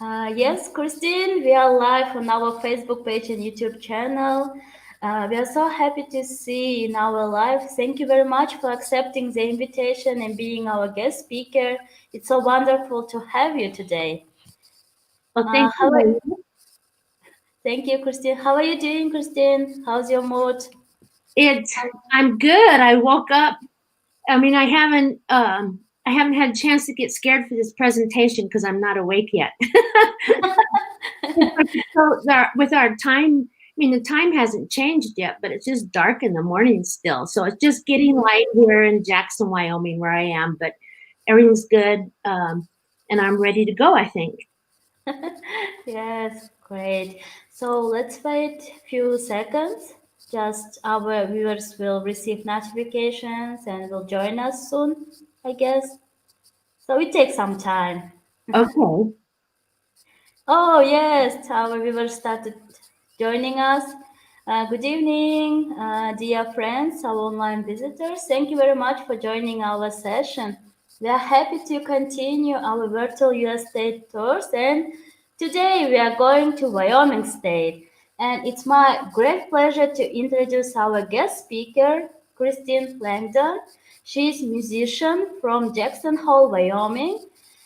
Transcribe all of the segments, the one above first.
Yes, Christine, we are live on our Facebook page and YouTube channel. We are so happy to see you in our live. Thank you very much for accepting the invitation and being our guest speaker. It's so wonderful to have you today. Well, Uh, thank how are, you. Thank you, Christine. How are you doing, Christine? How's your mood? I'm good. I woke up. I mean, I haven't had a chance to get scared for this presentation because I'm not awake yet. With our time, I mean, the time hasn't changed yet, but it's just dark in the morning still. So it's just getting light here in Jackson, Wyoming, where I am. But everything's good, and I'm ready to go, I think. Yes, great. So let's wait a few seconds. Just our viewers will receive notifications and will join us soon, I guess. So it takes some time. Okay. Oh, yes, our viewers started joining us. Good evening, dear friends, our online visitors. Thank you very much for joining our session. We are happy to continue our virtual US state tours, and today we are going to Wyoming State. And it's my great pleasure to introduce our guest speaker, Christine Langdon. She is a musician from Jackson Hole, Wyoming,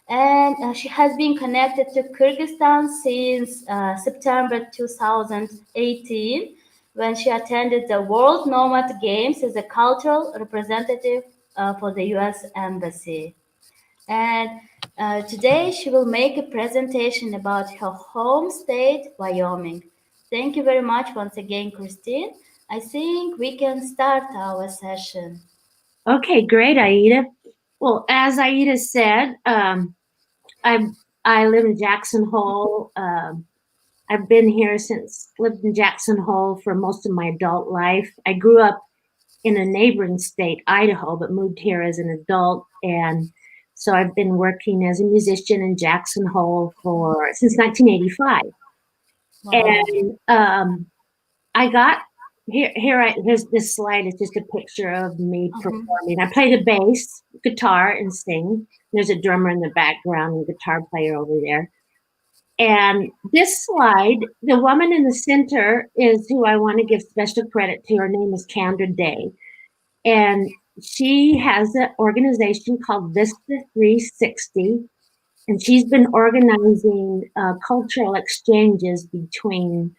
and she has been connected to Kyrgyzstan since September 2018 when she attended the World Nomad Games as a cultural representative for the US Embassy. And today she will make a presentation about her home state, Wyoming. Thank you very much once again, Christine. I think we can start our session. Okay, great, Aida. Well, as Aida said, I I live in Jackson Hole. I've been here since lived in Jackson Hole for most of my adult life. I grew up in a neighboring state, Idaho, but moved here as an adult, and so I've been working as a musician in Jackson Hole for since 1985. Wow. And I got here's this slide is just a picture of me Mhm. performing. I play the bass, guitar, and sing. There's a drummer in the background and a guitar player over there. And this slide, the woman in the center is who I want to give special credit to. Her name is Kendra Day. And she has an organization called Vista 360. And she's been organizing cultural exchanges between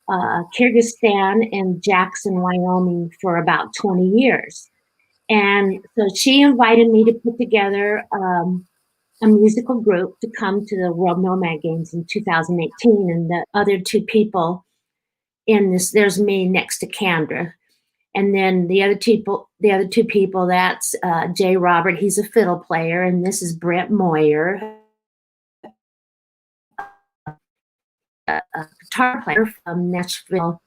Kyrgyzstan and Jackson, Wyoming for about 20 years. And so she invited me to put together a musical group to come to the World Nomad Games in 2018. And the other two people in this, there's me next to Kendra. And then the other two people, that's Jay Robert, he's a fiddle player, and this is Brent Moyer, a guitar player from Nashville,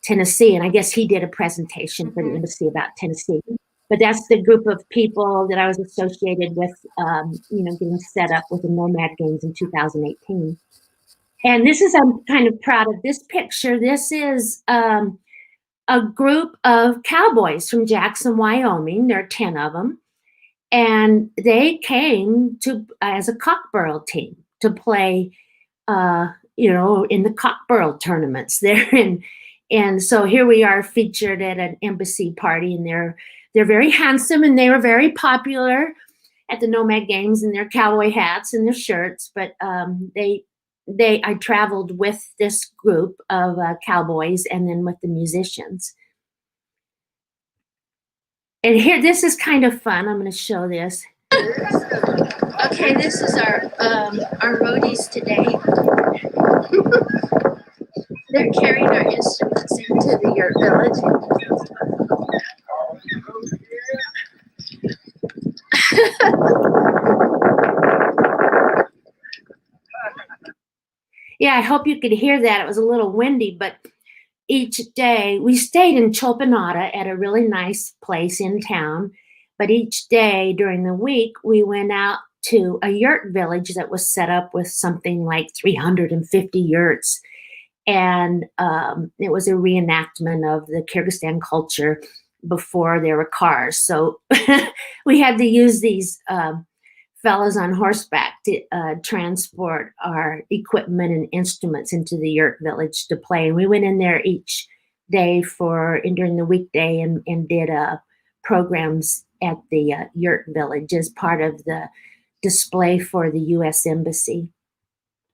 Tennessee. And I guess he did a presentation for the Mhm. embassy about Tennessee. But that's the group of people that I was associated with, getting set up with the Nomad Games in 2018. And this is, I'm kind of proud of this picture. This is a group of cowboys from Jackson, Wyoming. There are 10 of them. And they came to as a cockburl team to play, in the cockburl tournaments there. And so here we are featured at an embassy party, and they're very handsome, and they were very popular at the Nomad Games in their cowboy hats and their shirts. But I traveled with this group of cowboys and then with the musicians. And here, this is kind of fun. I'm going to show this. Okay, this is our roadies today. They're carrying our instruments into the yurt village. Yeah, I hope you could hear that. It was a little windy, but each day we stayed in Chopanada at a really nice place in town. But each day during the week, we went out to a yurt village that was set up with something like 350 yurts. And it was a reenactment of the Kyrgyzstan culture before there were cars. So we had to use these fellows on horseback to transport our equipment and instruments into the yurt village to play. And we went in there each day during the weekday and did programs at the yurt village as part of the display for the U.S. Embassy.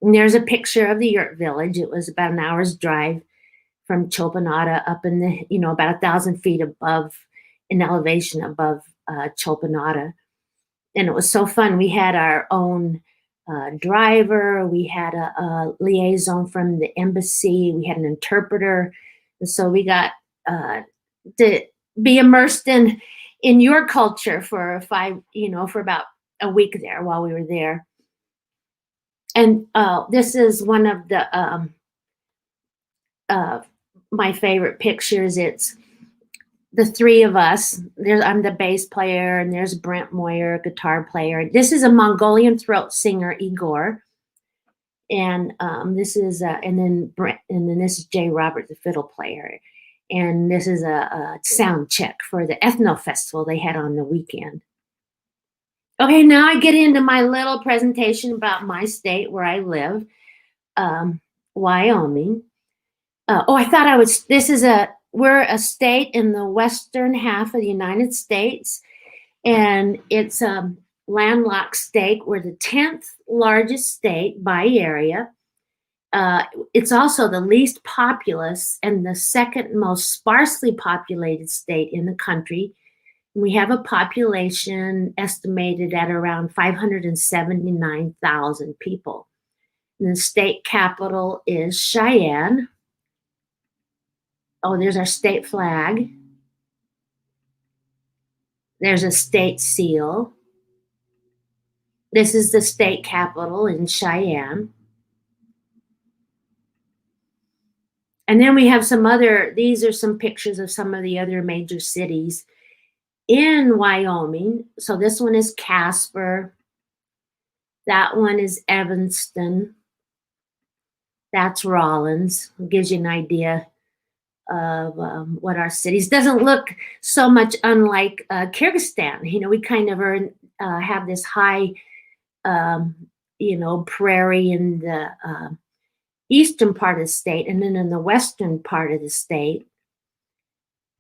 And there's a picture of the yurt village. It was about an hour's drive from Chilpanada up in the, about 1,000 feet above, in elevation above Chilpanada. And it was so fun. We had our own driver. We had a liaison from the embassy. We had an interpreter. And so we got to be immersed in your culture for for about a week there while we were there. And this is one of the my favorite pictures. It's the three of us. I'm the bass player, and there's Brent Moyer, guitar player. This is a Mongolian throat singer, Igor, and this is and then this is Jay Robert, the fiddle player, and this is a sound check for the Ethno Festival they had on the weekend. Okay, now I get into my little presentation about my state where I live, Wyoming. I thought I was. We're a state in the western half of the United States, and it's a landlocked state. We're the 10th largest state by area. It's also the least populous and the second most sparsely populated state in the country. We have a population estimated at around 579,000 people. And the state capital is Cheyenne. Oh, there's our state flag. There's a state seal. This is the state capital in Cheyenne. And then we have these are some pictures of some of the other major cities in Wyoming. So this one is Casper. That one is Evanston. That's Rawlins. It gives you an idea of what our cities. Doesn't look so much unlike Kyrgyzstan. We kind of have this high, prairie in the eastern part of the state, and then in the western part of the state.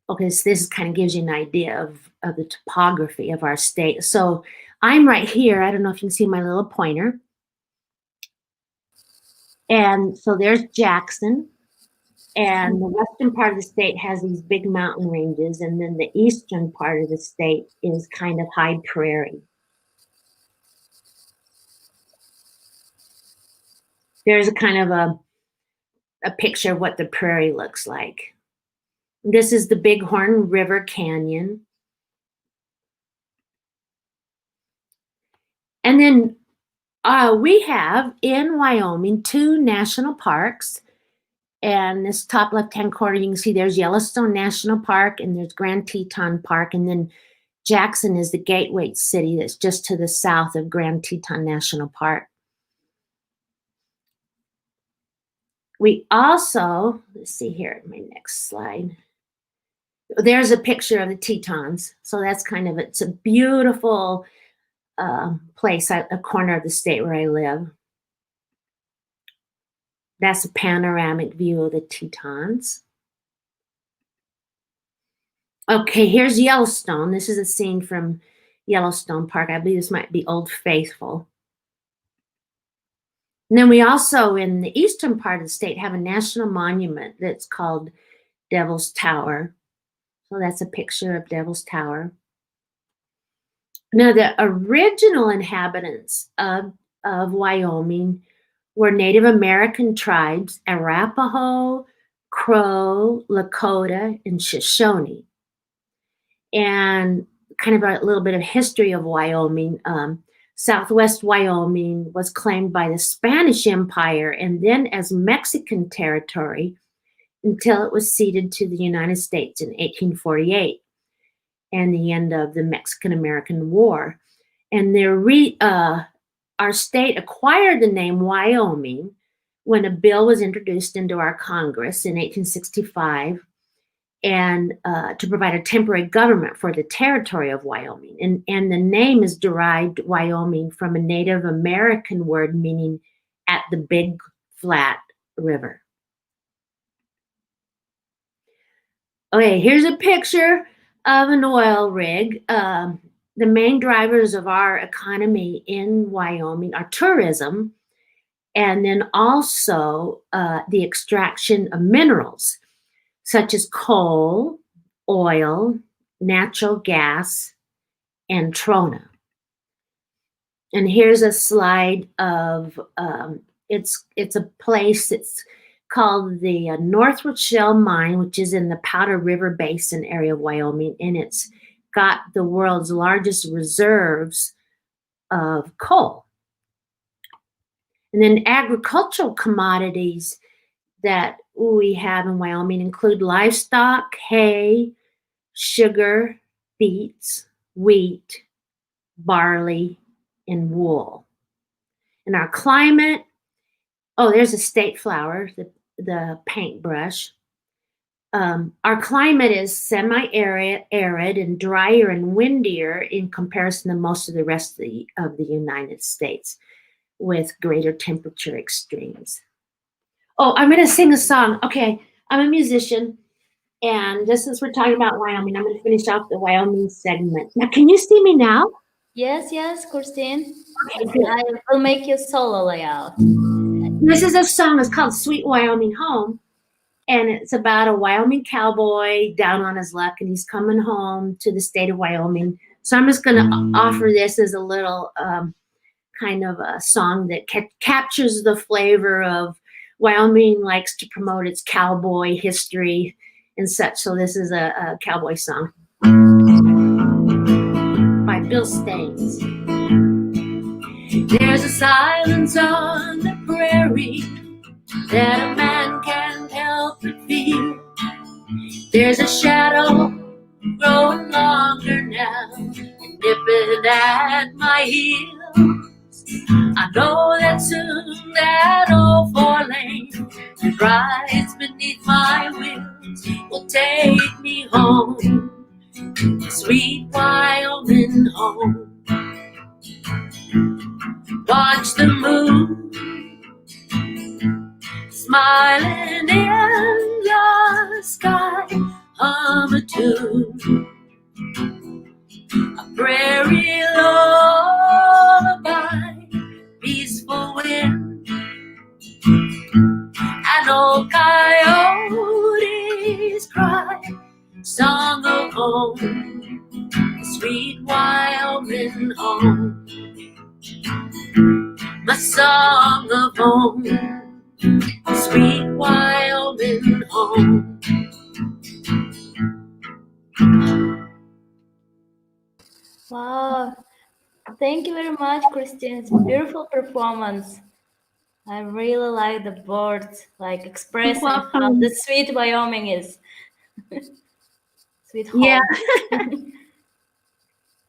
Okay, so this kind of gives you an idea of the topography of our state. So I'm right here. I don't know if you can see my little pointer. And so there's Jackson. And the western part of the state has these big mountain ranges, and then the eastern part of the state is kind of high prairie. There's a kind of a picture of what the prairie looks like. This is the Bighorn River Canyon. And then we have in Wyoming 2 national parks. And this top left-hand corner, you can see there's Yellowstone National Park and there's Grand Teton Park. And then Jackson is the gateway city that's just to the south of Grand Teton National Park. We also, let's see here, my next slide. There's a picture of the Tetons. So that's it's a beautiful place, a corner of the state where I live. That's a panoramic view of the Tetons. Okay, here's Yellowstone. This is a scene from Yellowstone Park. I believe this might be Old Faithful. And then we also, in the eastern part of the state, have a national monument that's called Devil's Tower. So that's a picture of Devil's Tower. Now, the original inhabitants of Wyoming were Native American tribes, Arapaho, Crow, Lakota, and Shoshone. And kind of a little bit of history of Wyoming. Southwest Wyoming was claimed by the Spanish Empire and then as Mexican territory until it was ceded to the United States in 1848 and the end of the Mexican-American War. And our state acquired the name Wyoming when a bill was introduced into our Congress in 1865. and to provide a temporary government for the territory of Wyoming. And the name is derived, Wyoming, from a Native American word meaning at the big flat river. Okay, here's a picture of an oil rig. The main drivers of our economy in Wyoming are tourism and then also the extraction of minerals such as coal, oil, natural gas, and trona. And here's a slide of it's a place that's called the Northwood Shell Mine, which is in the Powder River Basin area of Wyoming, and it's got the world's largest reserves of coal. And then agricultural commodities that we have in Wyoming include livestock, hay, sugar, beets, wheat, barley, and wool. And our climate, oh, there's a state flower, the paintbrush. Our climate is semi-arid and drier and windier in comparison to most of the rest of the United States, with greater temperature extremes. Oh, I'm going to sing a song. Okay, I'm a musician, and just since we're talking about Wyoming, I'm going to finish off the Wyoming segment. Now, can you see me now? Yes, yes, Christine. Okay, good. I will make you solo layout. This is a song. It's called Sweet Wyoming Home. And it's about a Wyoming cowboy down on his luck, and he's coming home to the state of Wyoming. So I'm just going to offer this as a little kind of a song that captures the flavor of Wyoming likes to promote its cowboy history and such. So this is a cowboy song by Bill Staines. There's a silence on the prairie that a man can't help but feel. There's a shadow growing longer now and nipping at my heels. I know that soon that old 4-lane that rides beneath my wheels will take me home, sweet Wyoming home. Watch the moon smiling in the sky, hum a tune, a prairie lullaby, peaceful wind, an old coyote's cry, song of home, sweet Wyoming home, my song of home, sweet Wyoming home. Wow. Thank you very much, Christine. It's a beautiful performance. I really like the words, like expressing how the sweet Wyoming is. Sweet home. Yeah.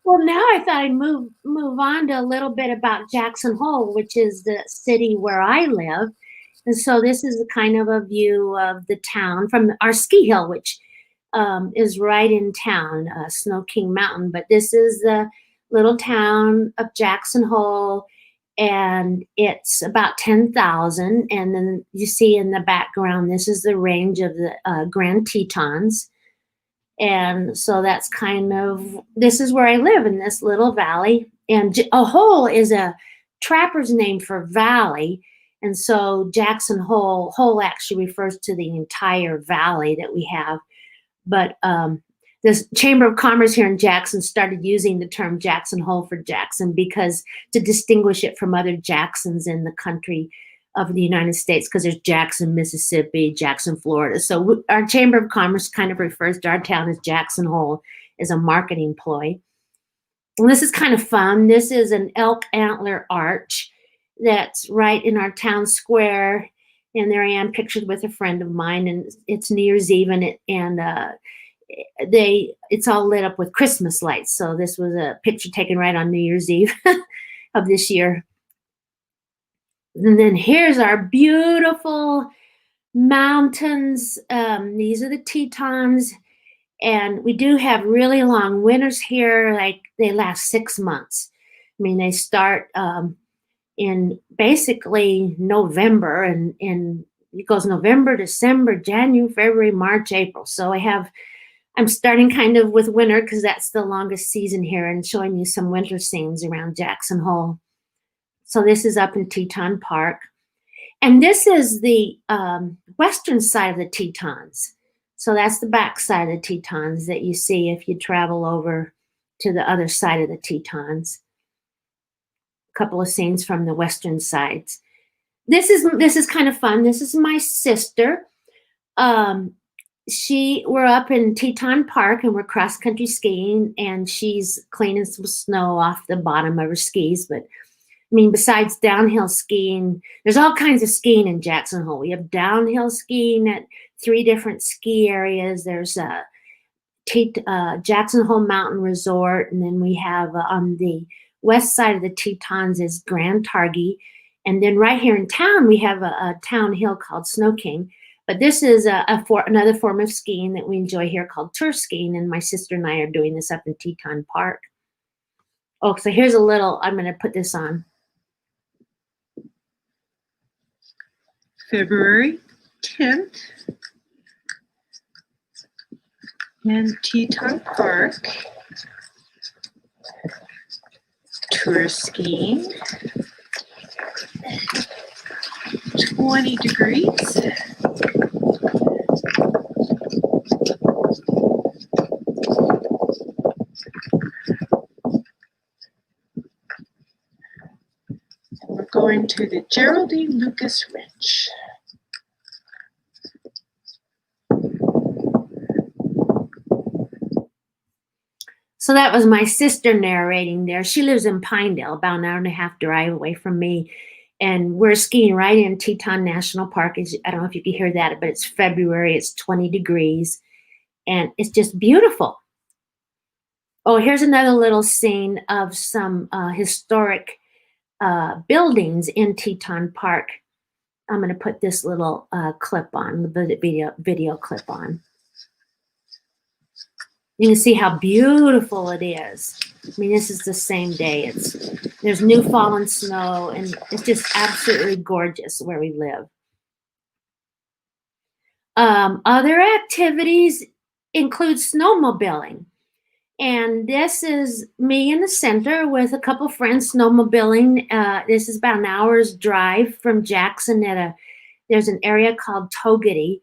Well, now I thought I'd move on to a little bit about Jackson Hole, which is the city where I live. And so this is kind of a view of the town from our ski hill, which is right in town, Snow King Mountain. But this is the little town of Jackson Hole, and it's about 10,000. And then you see in the background, this is the range of the Grand Tetons. And so that's kind of, this is where I live, in this little valley. And a hole is a trapper's name for valley. And so Jackson Hole actually refers to the entire valley that we have. But this Chamber of Commerce here in Jackson started using the term Jackson Hole for Jackson because to distinguish it from other Jacksons in the country of the United States, because there's Jackson, Mississippi, Jackson, Florida. So our Chamber of Commerce kind of refers to our town as Jackson Hole as a marketing ploy. And this is kind of fun. This is an elk antler arch that's right in our town square. And there I am pictured with a friend of mine, and it's New Year's Eve, and it's all lit up with Christmas lights. So this was a picture taken right on New Year's Eve of this year. And then here's our beautiful mountains. These are the Tetons. And we do have really long winters here, like they last 6 months. I mean, they start in basically November, and it goes November, December, January, February, March, April. So I'm starting kind of with winter because that's the longest season here, and showing you some winter scenes around Jackson Hole. So this is up in Teton Park. And this is the western side of the Tetons. So that's the back side of the Tetons that you see if you travel over to the other side of the Tetons. A couple of scenes from the western sides. This is kind of fun. This is my sister. We're up in Teton Park and we're cross country skiing, and she's cleaning some snow off the bottom of her skis. But I mean, besides downhill skiing, there's all kinds of skiing in Jackson Hole. We have downhill skiing at 3 different ski areas. There's Jackson Hole Mountain Resort, and then we have on the west side of the Tetons is Grand Targhee, and then right here in town we have a town hill called Snow King. But this is another form of skiing that we enjoy here called tour skiing, and my sister and I are doing this up in Teton Park. Oh, so here's a little. I'm going to put this on. February 10th in Teton Park, tour skiing, 20 degrees. We're going to the Geraldine Lucas Ranch. So that was my sister narrating there. She lives in Pinedale, about an hour and a half drive away from me. And we're skiing right in Teton National Park. I don't know if you can hear that, but it's February, it's 20 degrees, and it's just beautiful. Oh, here's another little scene of some historic buildings in Teton Park. I'm going to put this little clip on, the video clip on. You can see how beautiful it is. I mean, this is the same day. There's new fallen snow, and it's just absolutely gorgeous where we live. Other activities include snowmobiling. And this is me in the center with a couple friends snowmobiling. This is about an hour's drive from Jackson. There's an area called Togety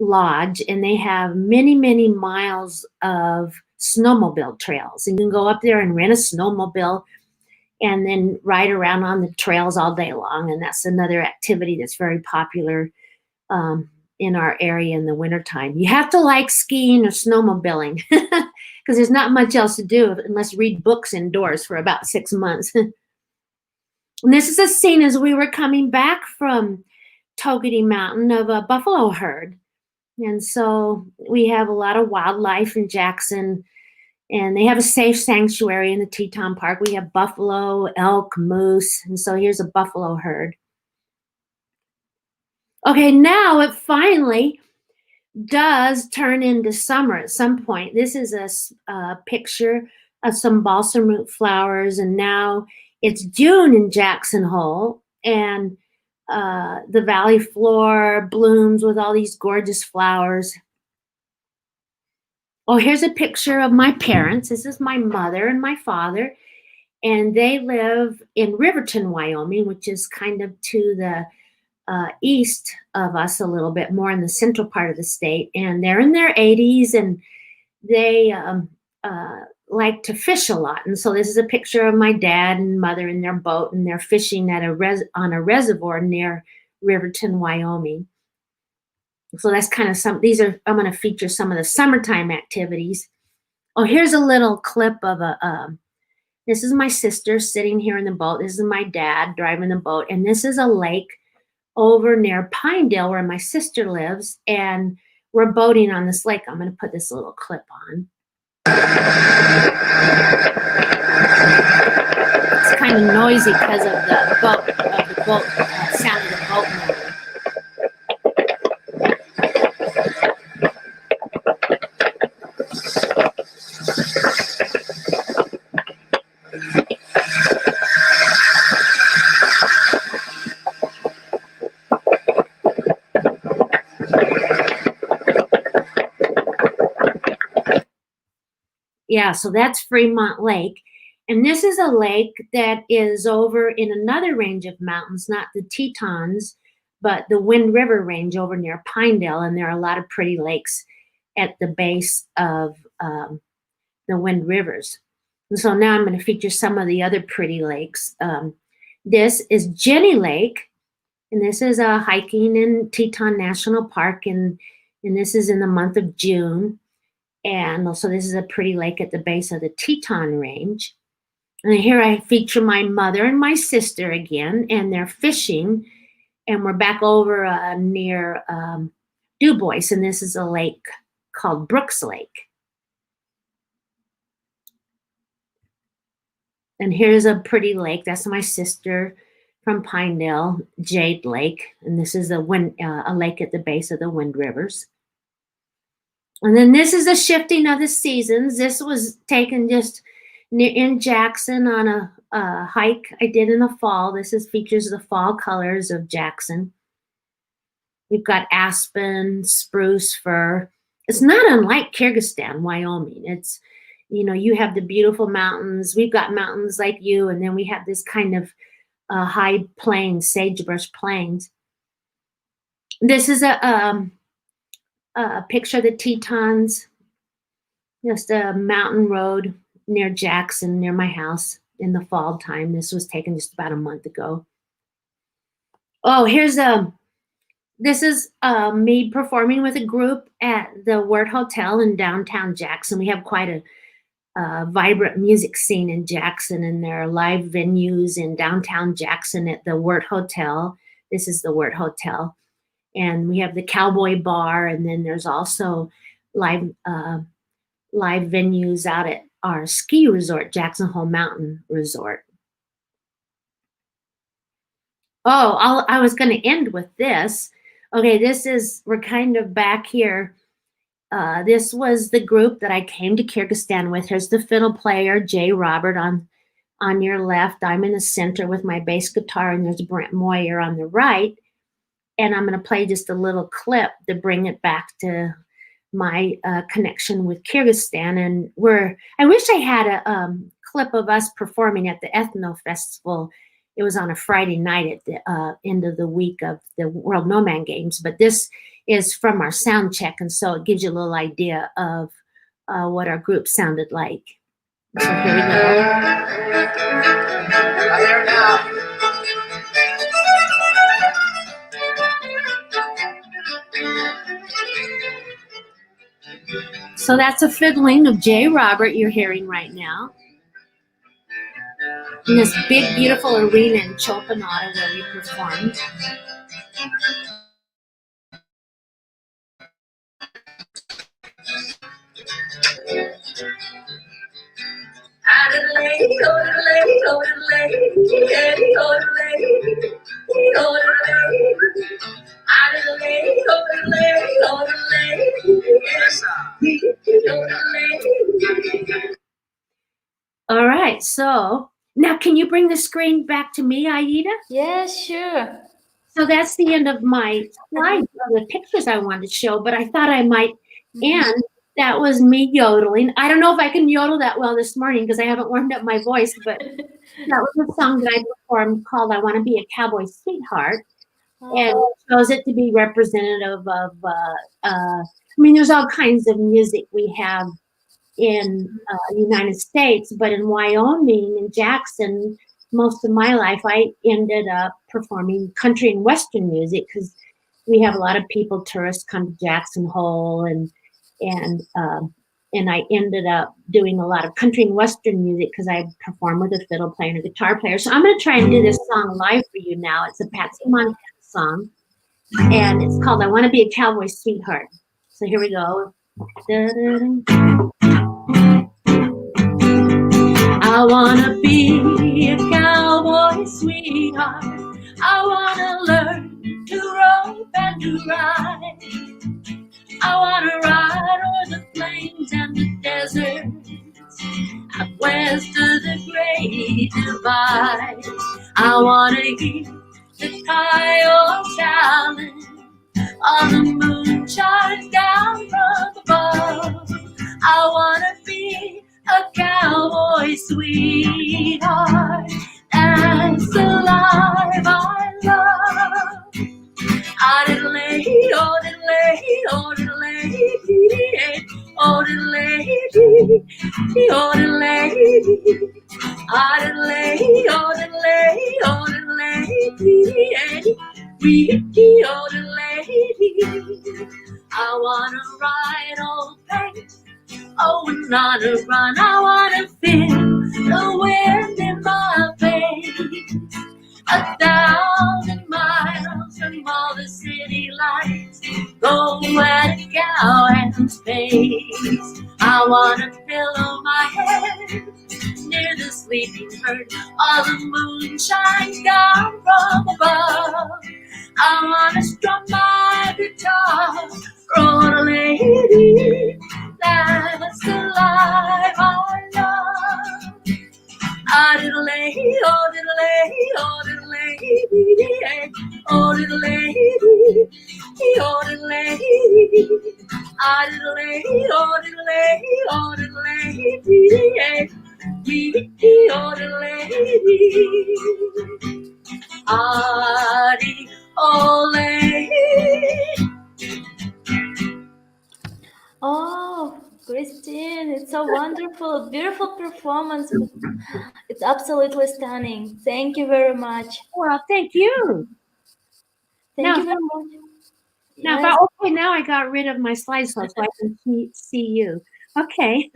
Lodge, and they have many, many miles of snowmobile trails. And you can go up there and rent a snowmobile and then ride around on the trails all day long. And that's another activity that's very popular in our area in the wintertime. You have to like skiing or snowmobiling because there's not much else to do unless read books indoors for about 6 months. And this is a scene as we were coming back from Togety Mountain of a buffalo herd. And so we have a lot of wildlife in Jackson, and they have a safe sanctuary in the Teton Park. We have buffalo, elk, moose, and so here's a buffalo herd. Okay, now it finally does turn into summer at some point. This is a picture of some balsam root flowers, and now it's June in Jackson Hole, and the valley floor blooms with all these gorgeous flowers. Oh, here's a picture of my parents. This is my mother and my father, and they live in Riverton, Wyoming, which is kind of to the east of us a little bit, more in the central part of the state. And they're in their 80s, and they like to fish a lot. And so this is a picture of my dad and mother in their boat, and they're fishing at on a reservoir near Riverton, Wyoming. So that's kind of I'm going to feature some of the summertime activities. Oh, here's a little clip of this is my sister sitting here in the boat. This is my dad driving the boat. And this is a lake over near Pinedale where my sister lives. And we're boating on this lake. I'm going to put this little clip on. It's kind of noisy because of the boat, sound of the boat moving. Yeah, so that's Fremont Lake. And this is a lake that is over in another range of mountains, not the Tetons, but the Wind River Range over near Pinedale. And there are a lot of pretty lakes at the base of the Wind Rivers. And so now I'm going to feature some of the other pretty lakes. This is Jenny Lake, and this is hiking in Teton National Park, and this is in the month of June. And also this is a pretty lake at the base of the Teton Range. And here I feature my mother and my sister again, and they're fishing, and we're back over near Du Bois, and this is a lake called Brooks Lake. And here's a pretty lake. That's my sister from Pinedale, Jade Lake. And this is a lake at the base of the Wind Rivers. And then this is a shifting of the seasons. This was taken just in Jackson on a hike I did in the fall. This features the fall colors of Jackson. We've got aspen, spruce, fir. It's not unlike Kyrgyzstan, Wyoming. It's, you have the beautiful mountains. We've got mountains like you, and then we have this kind of high plains, sagebrush plains. This is a picture of the Tetons, just a mountain road near Jackson, near my house in the fall time. This was taken just about a month ago. Oh, this is me performing with a group at the Wirt Hotel in downtown Jackson. We have quite a vibrant music scene in Jackson, and there are live venues in downtown Jackson at the Wirt Hotel. This is the Wirt Hotel. And we have the Cowboy Bar, and then there's also live venues out at our ski resort, Jackson Hole Mountain Resort. Oh, I was going to end with this. Okay, we're kind of back here. This was the group that I came to Kyrgyzstan with. Here's the fiddle player, Jay Robert, on your left. I'm in the center with my bass guitar, and there's Brent Moyer on the right. And I'm going to play just a little clip to bring it back to my connection with Kyrgyzstan. And I wish I had a clip of us performing at the Ethno Festival. It was on a Friday night at the end of the week of the World Nomad Games. But this is from our sound check, and so it gives you a little idea of what our group sounded like. So here we go. There now. So that's a fiddling of Jay Robert you're hearing right now. In this big, beautiful arena in Chopinata where we performed. All right, so now can you bring the screen back to me, Aida? Yes, sure. So that's the end of my slides of the pictures I wanted to show, but I thought I might end. That was me yodeling. I don't know if I can yodel that well this morning because I haven't warmed up my voice, but that was a song that I performed called I Want to Be a Cowboy Sweetheart. And chose it to be representative of, there's all kinds of music we have in the United States, but in Wyoming, in Jackson, most of my life, I ended up performing country and Western music because we have a lot of people, tourists come to Jackson Hole, and I ended up doing a lot of country and Western music because I perform with a fiddle player and a guitar player. So I'm going to try and do this song live for you now. It's a Patsy Montana song, and it's called I Want to Be a Cowboy Sweetheart. So here we go. I want to be a cowboy sweetheart. I want to learn to rope and to ride. I want to ride o'er the plains and the deserts, out west of the Great Divide. I want to hear the coyotes howling on the moon sweetheart, that's the life I love. Adelay, Adelay, Adelay, Adelay, Adelay, Adelay, Adelay, Adelay, Ricky, Adelay. I wanna ride old paint, oh, and on a run. I wanna feel the wind in my face. 1,000 miles from all the city lights, go where the cow and space. I wanna pillow my head near the sleeping herd, all the moon shines down from above. I wanna strum my guitar, roll a lady, that's the life I love. Ah, diddle lady, oh diddle lady, oh diddle lady, oh diddle lady, oh diddle lady, ah diddle lady, oh diddle lady, oh diddle lady, oh diddle lady, ah oh lady. Oh, Christine, it's a wonderful, beautiful performance. It's absolutely stunning. Thank you very much. Well, thank you. Thank Now, you very much. now, Yes. okay, now I got rid of my slideshow so I can see you. Okay.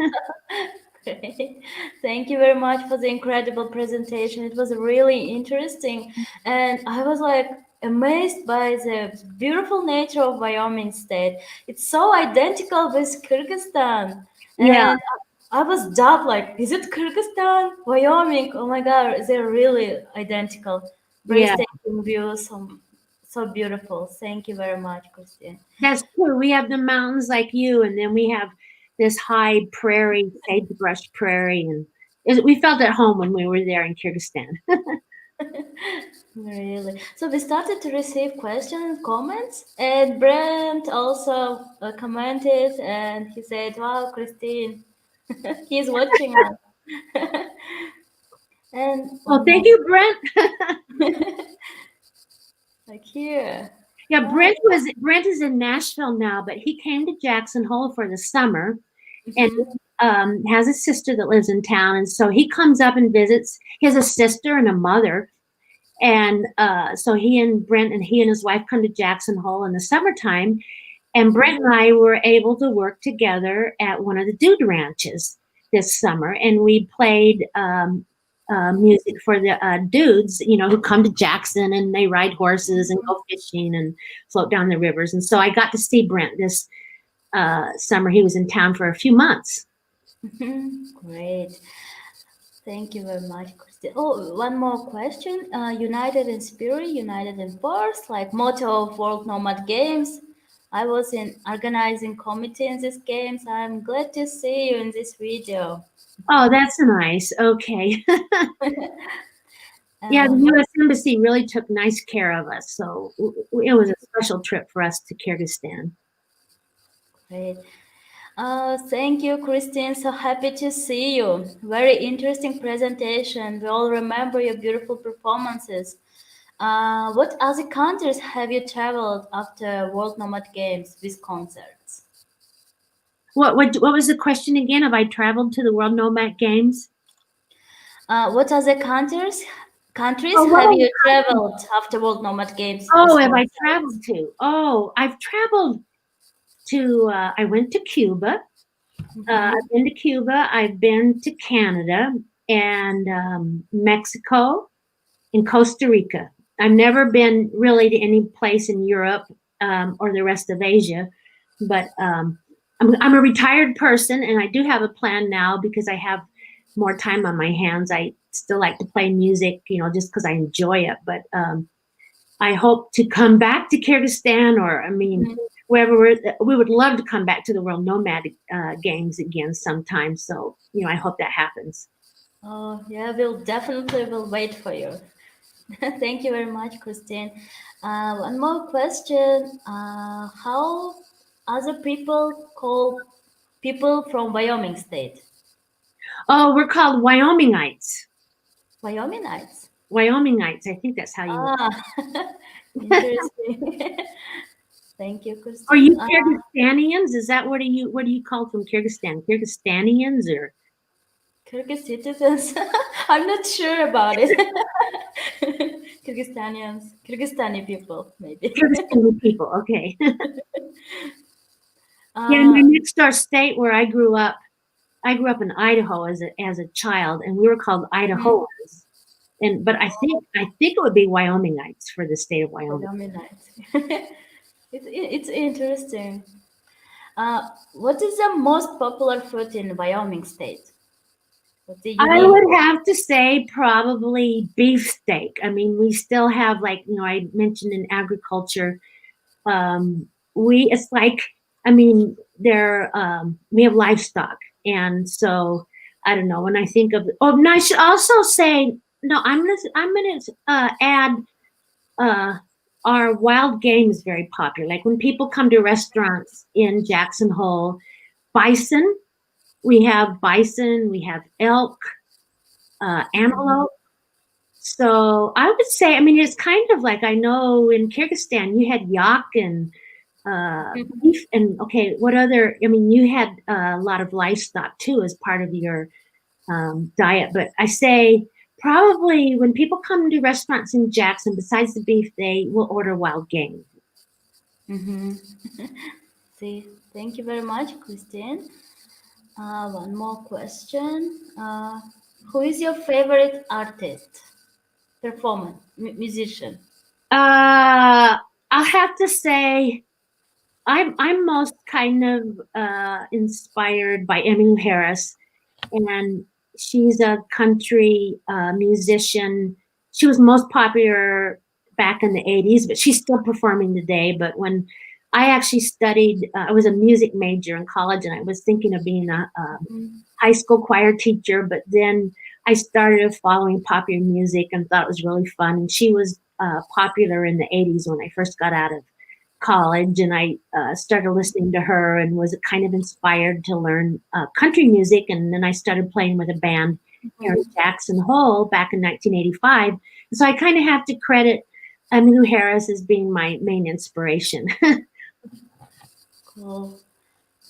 Great. Thank you very much for the incredible presentation. It was really interesting. And I was like amazed by the beautiful nature of Wyoming state. It's so identical with Kyrgyzstan. Yeah, And I was dubbed like, is it Kyrgyzstan? Wyoming? Oh my God, they're really identical. yeah, Breathtaking views. So beautiful. Thank you very much, Christine. that's true. We have the mountains like you, and then we have this high prairie, sagebrush prairie, and we felt at home when we were there in Kyrgyzstan. Really? So we started to receive questions, comments, and Brent also commented and he said, wow, Christine, he's watching us. And Well, one thank more, you, Brent. like here. Yeah, Wow. Brent is in Nashville now, but he came to Jackson Hole for the summer, and Mhm. has a sister that lives in town, and so he comes up and visits. He has a sister and a mother, and so he and his wife come to Jackson Hole in the summertime, and Brent and I were able to work together at one of the dude ranches this summer, and we played music for the dudes, who come to Jackson and they ride horses and go fishing and float down the rivers. And so I got to see Brent this summer. He was in town for a few months. Great. Thank you very much, Christine. Oh, one more question. United in spirit, united in force, like motto of World Nomad Games. I was in organizing committee in these games. I'm glad to see you in this video. Oh, that's nice. Okay. Yeah, the What U.S. Embassy really took nice care of us. So it was a special trip for us to Kyrgyzstan. great. Thank you, Christine. So happy to see you. Very interesting presentation. We all remember your beautiful performances. What other countries have you traveled after World Nomad Games with concerts? What was the question again? Have I traveled to the World Nomad Games? What other countries Oh, have what? you traveled after World Nomad Games Oh, with have I concerts? traveled to? Oh, I've traveled to. I went to Cuba. Mhm. I've been to Cuba. I've been to Canada and Mexico and Costa Rica. I've never been really to any place in Europe or the rest of Asia, but I'm a retired person and I do have a plan now because I have more time on my hands. I still like to play music, just because I enjoy it. But I hope to come back to Kyrgyzstan, or I mean, Mhm. wherever we would love to come back to the World Nomad Games again sometime. So I hope that happens. Oh, yeah, we'll definitely will wait for you. Thank you very much, Christine. One more question. How other people call people from Wyoming state? Oh, we're called Wyomingites. Wyomingites. Wyomingites. I think that's how you. Ah, interesting. Thank you, Are Christine. you Kyrgyzstanians? Is that what do you call from Kyrgyzstan? Kyrgyzstanians or Kyrgyz citizens. I'm not sure about it. Kyrgyzstani people, maybe. Kyrgyzstani people? Okay. Yeah, in my Uh, next door state where I grew up in Idaho as a child, and we were called mhm. Idahoans. And but I think it would be Wyomingites for the state of Wyoming. Wyomingites. It's interesting. What is the most popular food in Wyoming state? What's the I unique? would have to say probably beefsteak. I mean, we still have, like, I mentioned in agriculture, we it's like, I mean, we have livestock, and so I don't know, when I think of, oh, and I should also say, no, I'm gonna add, uh our wild game is very popular. Like when people come to restaurants in Jackson Hole, bison, we have elk, Mhm, antelope. So I would say, I mean, it's kind of like, I know in Kyrgyzstan you had yak and mhm. beef, and okay, what other? I mean, you had a lot of livestock too as part of your diet. But I say probably when people come to restaurants in Jackson, besides the beef, they will order wild game. Mhm. See, thank you very much, Christine. One more question. Who is your favorite artist, performer, musician? I'll have to say I'm most kind of inspired by Emmylou Harris, and she's a country musician. She was most popular back in the 80s, but she's still performing today. But when I actually studied, I was a music major in college, and I was thinking of being a Mhm. high school choir teacher. But then I started following popular music and thought it was really fun. And she was popular in the 80s when I first got out of college, and I started listening to her and was kind of inspired to learn country music. And then I started playing with a band here in Mhm. Jackson Hole back in 1985. And so I kind of have to credit Emmylou Harris as being my main inspiration. Cool.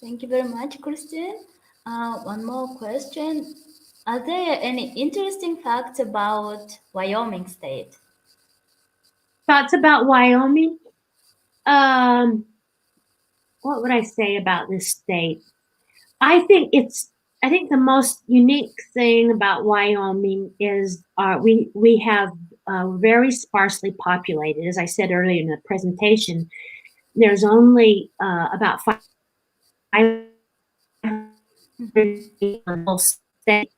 Thank you very much, Christine. One more question. Are there any interesting facts about Wyoming state? Thoughts about Wyoming? Um, what would I say about this state? I think it's I think the most unique thing about Wyoming is we have very sparsely populated. As I said earlier in the presentation, there's only about 500 people in the whole state.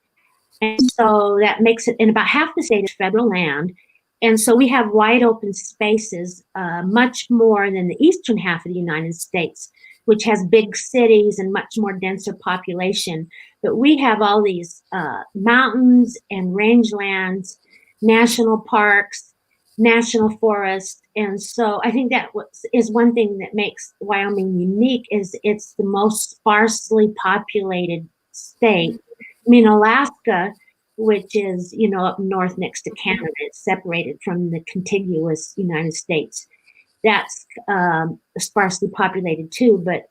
And so that makes it, and about half the state is federal land. And so we have wide open spaces, much more than the eastern half of the United States, which has big cities and much more denser population. But we have all these mountains and rangelands, national parks, national forests. And so I think that is one thing that makes Wyoming unique is it's the most sparsely populated state. I mean, Alaska, which is, up north next to Canada, it's separated from the contiguous United States. That's sparsely populated too, but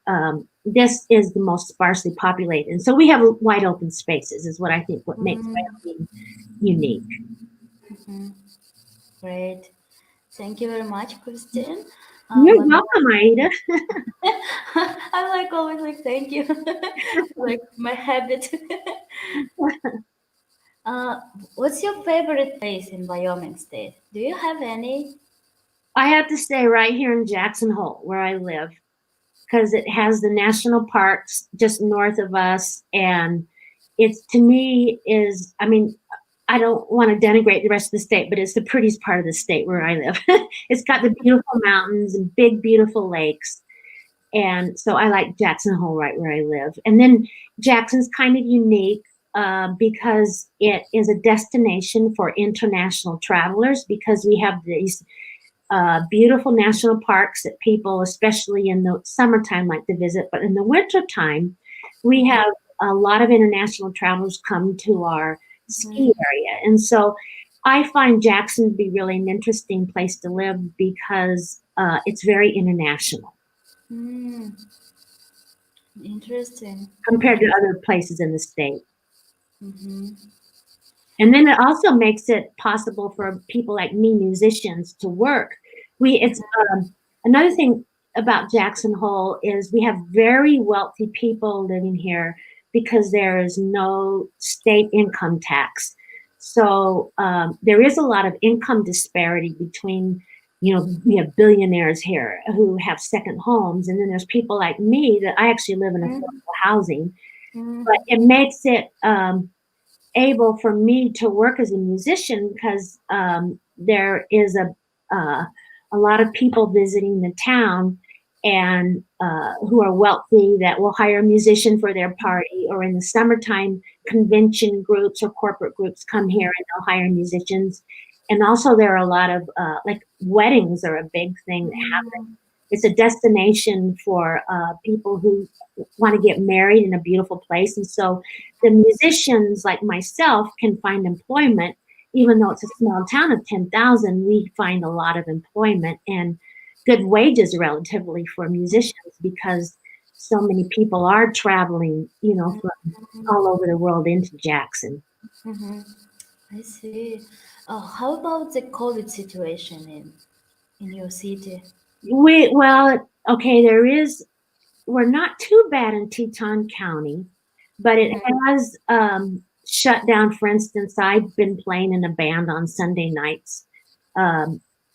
this is the most sparsely populated. And so we have wide open spaces, is what I think what makes Mm, Wyoming unique. mhm. Great. Thank you very much, Christine. You're One more. welcome, Aida. I'm like always like thank you, like my habit. uh, what's your favorite place in Wyoming State? Do you have any? I have to stay right here in Jackson Hole, where I live, because it has the national parks just north of us, and it's, to me, is, I mean, I don't want to denigrate the rest of the state, but it's the prettiest part of the state where I live. It's got the beautiful mountains and big, beautiful lakes. And so I like Jackson Hole right where I live. And then Jackson's kind of unique because it is a destination for international travelers, because we have these beautiful national parks that people, especially in the summertime, like to visit. But in the wintertime, we Mhm. have a lot of international travelers come to our ski Mhm. area. And so I find Jackson to be really an interesting place to live because it's very international Mm, interesting. compared to Interesting. other places in the state. Hmm. And then it also makes it possible for people like me, musicians, to work. It's another thing about Jackson Hole is we have very wealthy people living here because there is no state income tax. So there is a lot of income disparity between, we have billionaires here who have second homes, and then there's people like me that I actually live in Mm, affordable housing. But mm, it makes it able for me to work as a musician because there is a lot of people visiting the town and who are wealthy that will hire a musician for their party, or in the summertime convention groups or corporate groups come here and they'll hire musicians. And also there are a lot of like weddings are a big thing that happen. mm, It's a destination for people who want to get married in a beautiful place. And so the musicians like myself can find employment, even though it's a small town of 10,000, we find a lot of employment and good wages relatively for musicians because so many people are traveling, from all over the world into Jackson. mm-hmm. I see. How about the COVID situation in your city? Well, okay, we're not too bad in Teton County, but it Mm-hmm. has shut down. For instance, I've been playing in a band on Sunday nights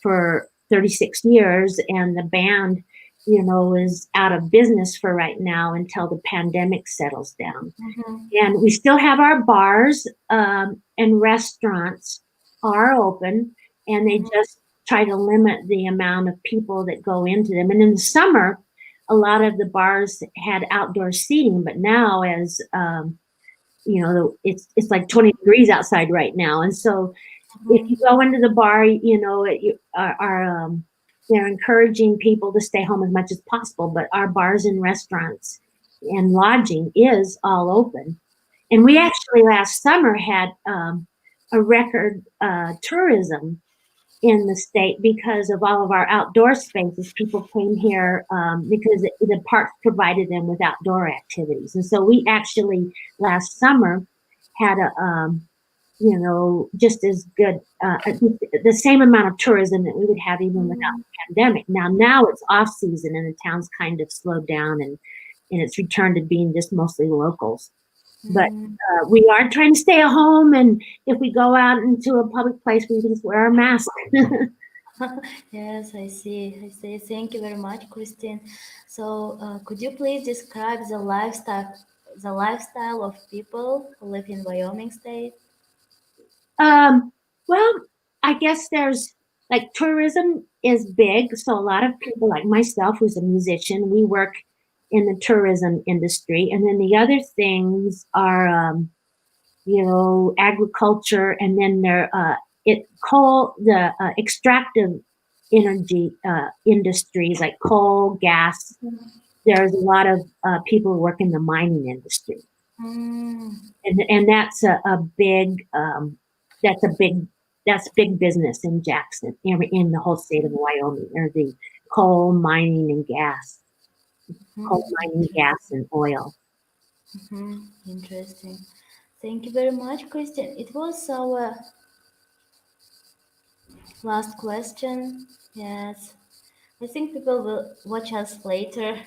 for 36 years, and the band, is out of business for right now until the pandemic settles down. Mm-hmm. And we still have our bars and restaurants are open, and they Mm-hmm. just try to limit the amount of people that go into them. And in the summer, a lot of the bars had outdoor seating, but now as it's like 20 degrees outside right now, and so if you go into the bar, they're encouraging people to stay home as much as possible. But our bars and restaurants and lodging is all open. And we Mm-hmm. actually last summer had a record tourism in the state because of all of our outdoor spaces. People came here because the parks provided them with outdoor activities. And so we actually last summer had just as good, the same amount of tourism that we would have even without Mm-hmm. the pandemic. Now it's off season and the town's kind of slowed down and it's returned to being just mostly locals. But Mm-hmm. we are trying to stay at home, and if we go out into a public place, we just wear our mask. Yes, I see. I see. Thank you very much, Christine. So, could you please describe the lifestyle of people who live in Wyoming State? Um, well, I guess there's like tourism is big. So a lot of people like myself, who's a musician, we work in the tourism industry. And then the other things are, agriculture, and then the extractive energy industries like coal, gas. There's a lot of people who work in the mining industry, Mm, and that's a big that's a big that's big business in Jackson, in the whole state of Wyoming, or the coal mining and gas, coal mining, gas and oil. interesting. Thank you very much, Christine. It was our last question. Yes. I think people will watch us later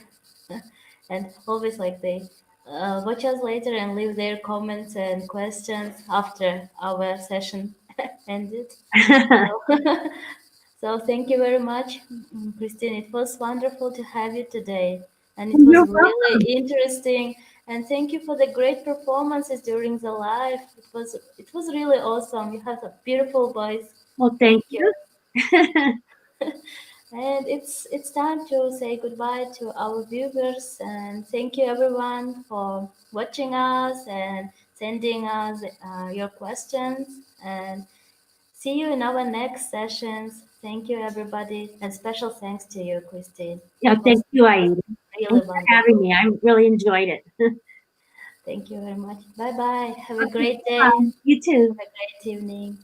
and always like they watch us later and leave their comments and questions after our session ended. So, so thank you very much, Christine. It was wonderful to have you today, and it was You're really welcome. interesting. And thank you for the great performances during the live. It was really awesome. You have a beautiful voice. Well, thank Thank you. you. And it's time to say goodbye to our viewers, and thank you everyone for watching us and sending us your questions, and see you in our next sessions. Thank you everybody, and special thanks to you, Christine. Yeah, It was, thank you, it was Aida. really Thanks for having wonderful. me. I really enjoyed it. Thank you very much. Bye bye. Have a Okay, great day. bye. You too. Have a great evening.